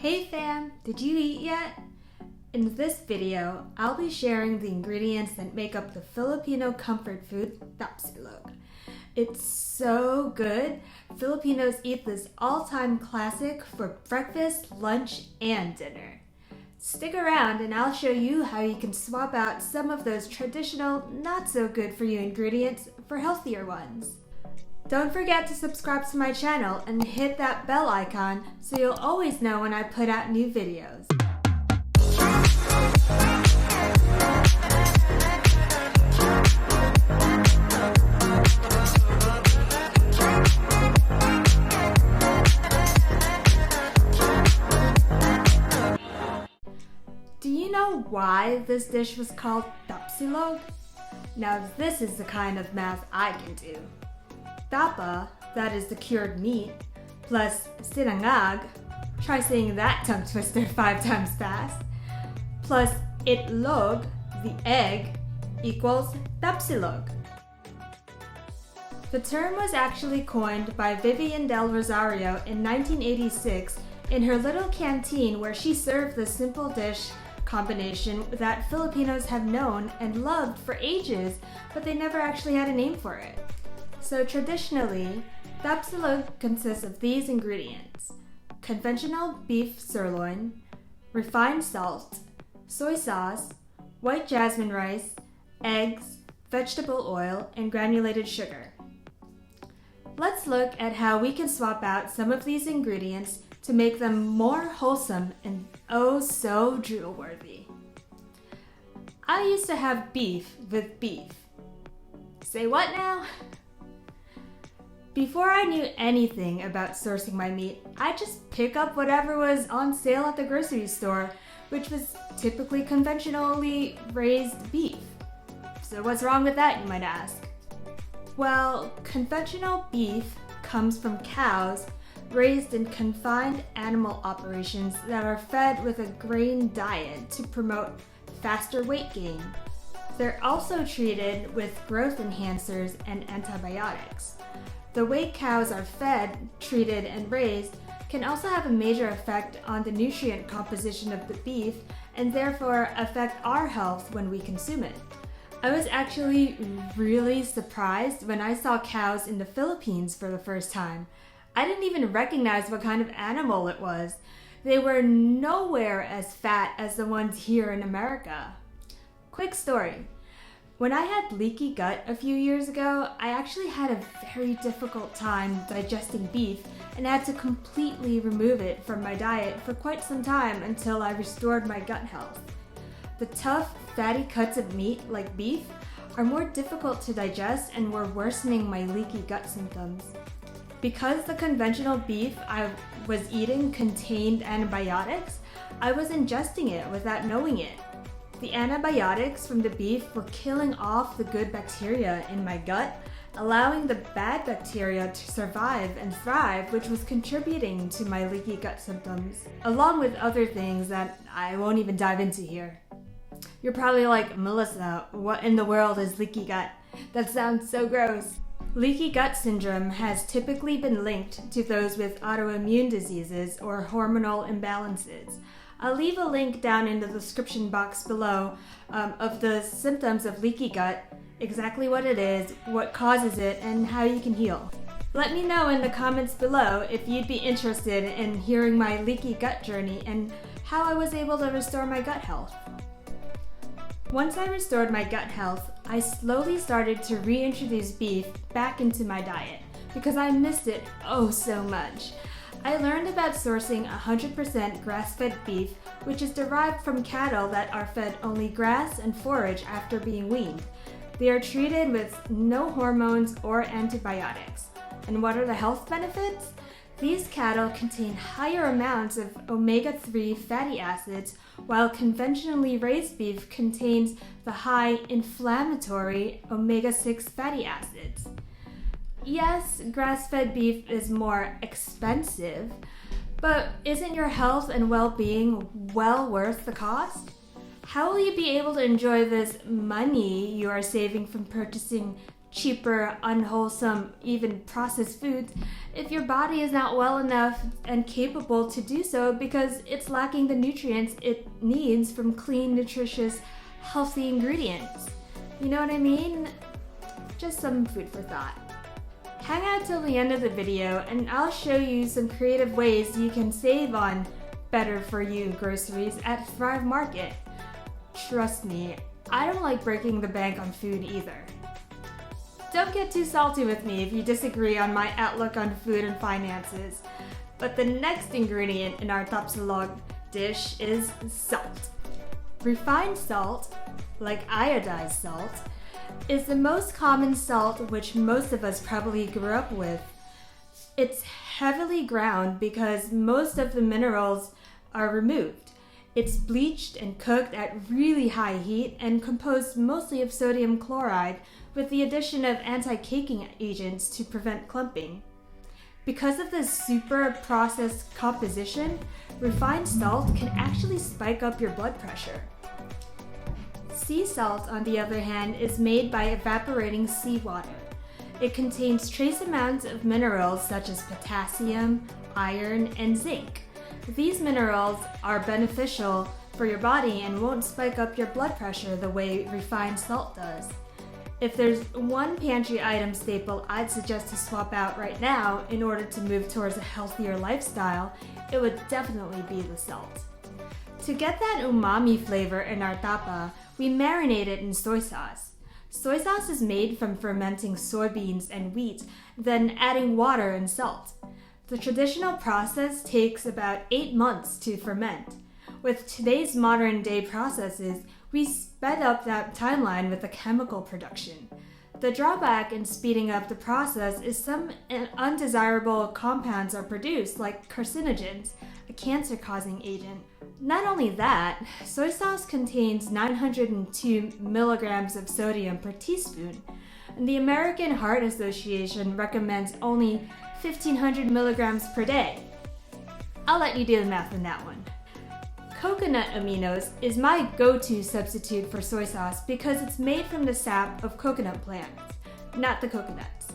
Hey fam, did you eat yet? In this video, I'll be sharing the ingredients that make up the Filipino comfort food, Tapsilog. It's so good. Filipinos eat this all-time classic for breakfast, lunch, and dinner. Stick around and I'll show you how you can swap out some of those traditional, not so good for you ingredients for healthier ones. Don't forget to subscribe to my channel and hit that bell icon so you'll always know when I put out new videos. Do you know why this dish was called Tapsilog? Now this is the kind of math I can do. Tapa, that is the cured meat, plus Sinangag, try saying that tongue twister 5 times fast, plus itlog, the egg, equals Tapsilog. The term was actually coined by Vivian Del Rosario in 1986 in her little canteen where she served the simple dish combination that Filipinos have known and loved for ages, but they never actually had a name for it. So traditionally, Tapsilog consists of these ingredients: conventional beef sirloin, refined salt, soy sauce, white jasmine rice, eggs, vegetable oil, and granulated sugar. Let's look at how we can swap out some of these ingredients to make them more wholesome and oh so drool-worthy. I used to have beef with beef. Say what now? Before I knew anything about sourcing my meat, I'd just pick up whatever was on sale at the grocery store, which was typically conventionally raised beef. So what's wrong with that, you might ask? Well, conventional beef comes from cows raised in confined animal operations that are fed with a grain diet to promote faster weight gain. They're also treated with growth enhancers and antibiotics. The way cows are fed, treated, and raised can also have a major effect on the nutrient composition of the beef and therefore affect our health when we consume it. I was actually really surprised when I saw cows in the Philippines for the first time. I didn't even recognize what kind of animal it was. They were nowhere as fat as the ones here in America. Quick story. When I had leaky gut a few years ago, I actually had a very difficult time digesting beef and had to completely remove it from my diet for quite some time until I restored my gut health. The tough, fatty cuts of meat, like beef, are more difficult to digest and were worsening my leaky gut symptoms. Because the conventional beef I was eating contained antibiotics, I was ingesting it without knowing it. The antibiotics from the beef were killing off the good bacteria in my gut, allowing the bad bacteria to survive and thrive, which was contributing to my leaky gut symptoms, along with other things that I won't even dive into here. You're probably like, Melissa, what in the world is leaky gut? That sounds so gross. Leaky gut syndrome has typically been linked to those with autoimmune diseases or hormonal imbalances. I'll leave a link down in the description box below of the symptoms of leaky gut, exactly what it is, what causes it, and how you can heal. Let me know in the comments below if you'd be interested in hearing my leaky gut journey and how I was able to restore my gut health. Once I restored my gut health, I slowly started to reintroduce beef back into my diet because I missed it oh so much. I learned about sourcing 100% grass-fed beef, which is derived from cattle that are fed only grass and forage after being weaned. They are treated with no hormones or antibiotics. And what are the health benefits? These cattle contain higher amounts of omega-3 fatty acids, while conventionally raised beef contains the high inflammatory omega-6 fatty acids. Yes, grass-fed beef is more expensive, but isn't your health and well-being well worth the cost? How will you be able to enjoy this money you are saving from purchasing cheaper, unwholesome, even processed foods if your body is not well enough and capable to do so because it's lacking the nutrients it needs from clean, nutritious, healthy ingredients. You know what I mean? Just some food for thought. Hang out till the end of the video and I'll show you some creative ways you can save on better for you groceries at Thrive Market. Trust me, I don't like breaking the bank on food either. Don't get too salty with me if you disagree on my outlook on food and finances. But the next ingredient in our Tapsilog dish is salt. Refined salt, like iodized salt, is the most common salt which most of us probably grew up with. It's heavily ground because most of the minerals are removed. It's bleached and cooked at really high heat and composed mostly of sodium chloride with the addition of anti-caking agents to prevent clumping. Because of this super processed composition, refined salt can actually spike up your blood pressure. Sea salt, on the other hand, is made by evaporating seawater. It contains trace amounts of minerals such as potassium, iron, and zinc. These minerals are beneficial for your body and won't spike up your blood pressure the way refined salt does. If there's one pantry item staple I'd suggest to swap out right now in order to move towards a healthier lifestyle, it would definitely be the salt. To get that umami flavor in our tapa, we marinate it in soy sauce. Soy sauce is made from fermenting soybeans and wheat, then adding water and salt. The traditional process takes about 8 months to ferment. With today's modern day processes, we sped up that timeline with the chemical production. The drawback in speeding up the process is some undesirable compounds are produced, like carcinogens, a cancer-causing agent. Not only that, soy sauce contains 902 milligrams of sodium per teaspoon, and the American Heart Association recommends only 1,500 milligrams per day. I'll let you do the math on that one. Coconut aminos is my go-to substitute for soy sauce because it's made from the sap of coconut plants, not the coconuts.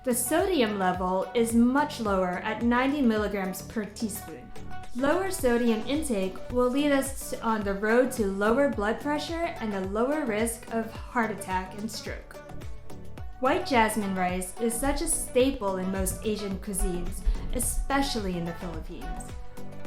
The sodium level is much lower at 90 milligrams per teaspoon. Lower sodium intake will lead us on the road to lower blood pressure and a lower risk of heart attack and stroke. White jasmine rice is such a staple in most Asian cuisines, especially in the Philippines.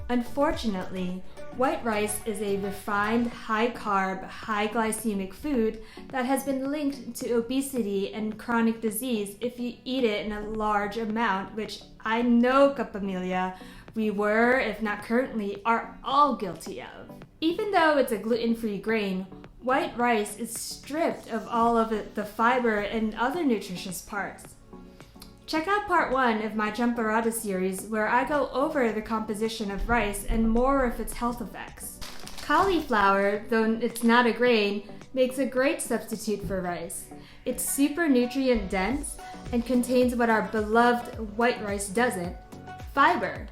Unfortunately, white rice is a refined, high-carb, high-glycemic food that has been linked to obesity and chronic disease if you eat it in a large amount, which I know, Kapamilya, we were, if not currently, are all guilty of. Even though it's a gluten-free grain, white rice is stripped of all of the fiber and other nutritious parts. Check out part 1 of my CHAMPORADO series where I go over the composition of rice and more of its health effects. Cauliflower, though it's not a grain, makes a great substitute for rice. It's super nutrient dense and contains what our beloved white rice doesn't, fiber.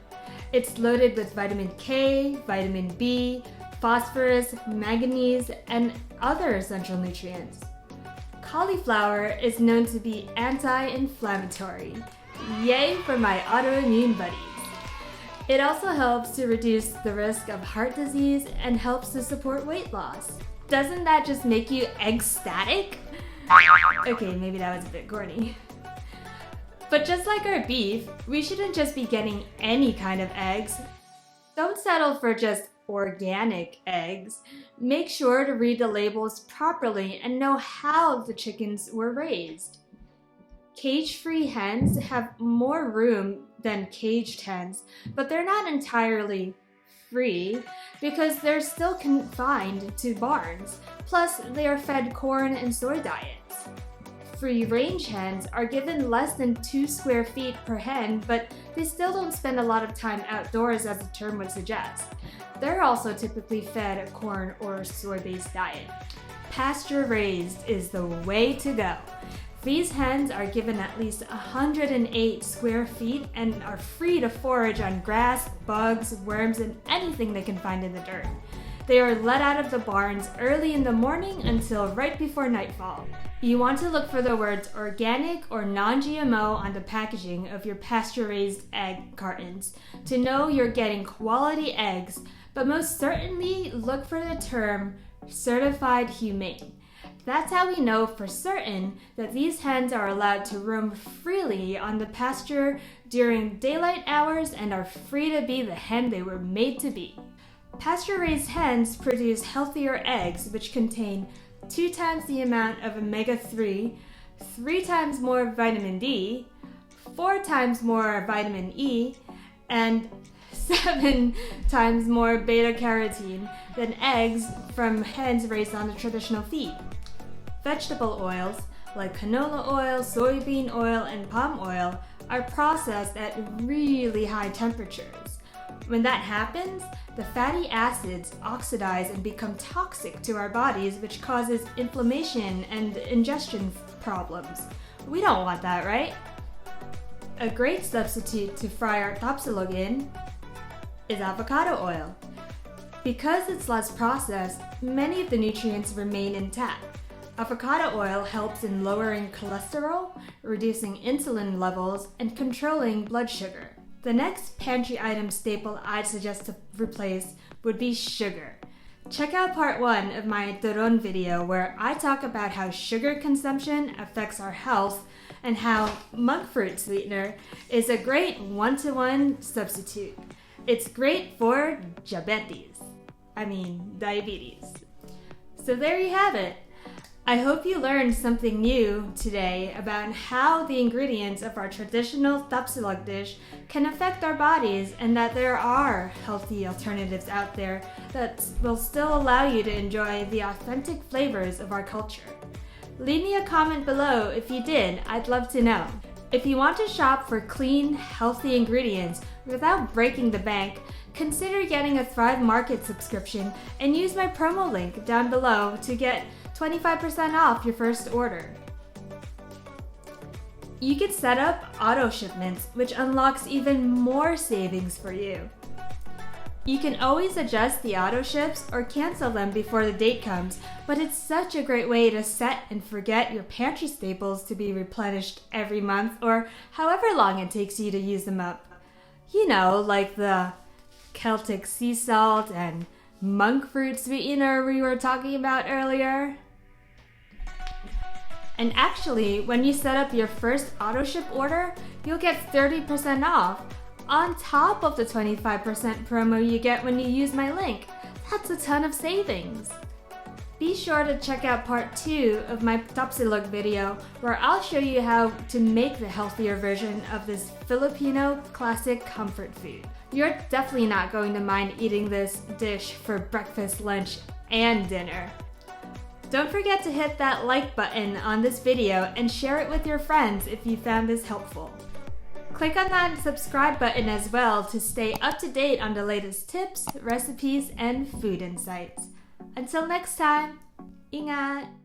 It's loaded with vitamin K, vitamin B, phosphorus, manganese, and other essential nutrients. Cauliflower is known to be anti-inflammatory. Yay for my autoimmune buddies. It also helps to reduce the risk of heart disease and helps to support weight loss. Doesn't that just make you ecstatic? Okay, maybe that was a bit corny. But just like our beef, we shouldn't just be getting any kind of eggs. Don't settle for just organic eggs. Make sure to read the labels properly and know how the chickens were raised. Cage-free hens have more room than caged hens, but they're not entirely free because they're still confined to barns. Plus, they are fed corn and soy diets. Free-range hens are given less than 2 square feet per hen, but they still don't spend a lot of time outdoors as the term would suggest. They're also typically fed a corn or soy-based diet. Pasture-raised is the way to go. These hens are given at least 108 square feet and are free to forage on grass, bugs, worms, and anything they can find in the dirt. They are let out of the barns early in the morning until right before nightfall. You want to look for the words organic or non-GMO on the packaging of your pasture-raised egg cartons to know you're getting quality eggs, but most certainly look for the term certified humane. That's how we know for certain that these hens are allowed to roam freely on the pasture during daylight hours and are free to be the hen they were made to be. Pasture-raised hens produce healthier eggs which contain 2 times the amount of omega-3, 3 times more vitamin D, 4 times more vitamin E, and 7 times more beta-carotene than eggs from hens raised on the traditional feed. Vegetable oils like canola oil, soybean oil, and palm oil are processed at really high temperatures. When that happens, the fatty acids oxidize and become toxic to our bodies, which causes inflammation and ingestion problems. We don't want that, right? A great substitute to fry our tapsilog in is avocado oil. Because it's less processed, many of the nutrients remain intact. Avocado oil helps in lowering cholesterol, reducing insulin levels, and controlling blood sugar. The next pantry item staple I'd suggest to replace would be sugar. Check out part 1 of my TURON video where I talk about how sugar consumption affects our health and how monk fruit sweetener is a great one-to-one substitute. It's great for diabetes. So there you have it. I hope you learned something new today about how the ingredients of our traditional Tapsilog dish can affect our bodies and that there are healthy alternatives out there that will still allow you to enjoy the authentic flavors of our culture. Leave me a comment below if you did, I'd love to know. If you want to shop for clean, healthy ingredients without breaking the bank, consider getting a Thrive Market subscription and use my promo link down below to get 25% off your first order. You can set up auto shipments, which unlocks even more savings for you. You can always adjust the auto ships or cancel them before the date comes, but it's such a great way to set and forget your pantry staples to be replenished every month or however long it takes you to use them up. You know, like the Celtic sea salt and monk fruit sweetener we were talking about earlier. And actually, when you set up your first auto ship order, you'll get 30% off on top of the 25% promo you get when you use my link. That's a ton of savings. Be sure to check out part 2 of my Tapsilog video where I'll show you how to make the healthier version of this Filipino classic comfort food. You're definitely not going to mind eating this dish for breakfast, lunch, and dinner. Don't forget to hit that like button on this video and share it with your friends if you found this helpful. Click on that subscribe button as well to stay up to date on the latest tips, recipes, and food insights. Until next time, ingat!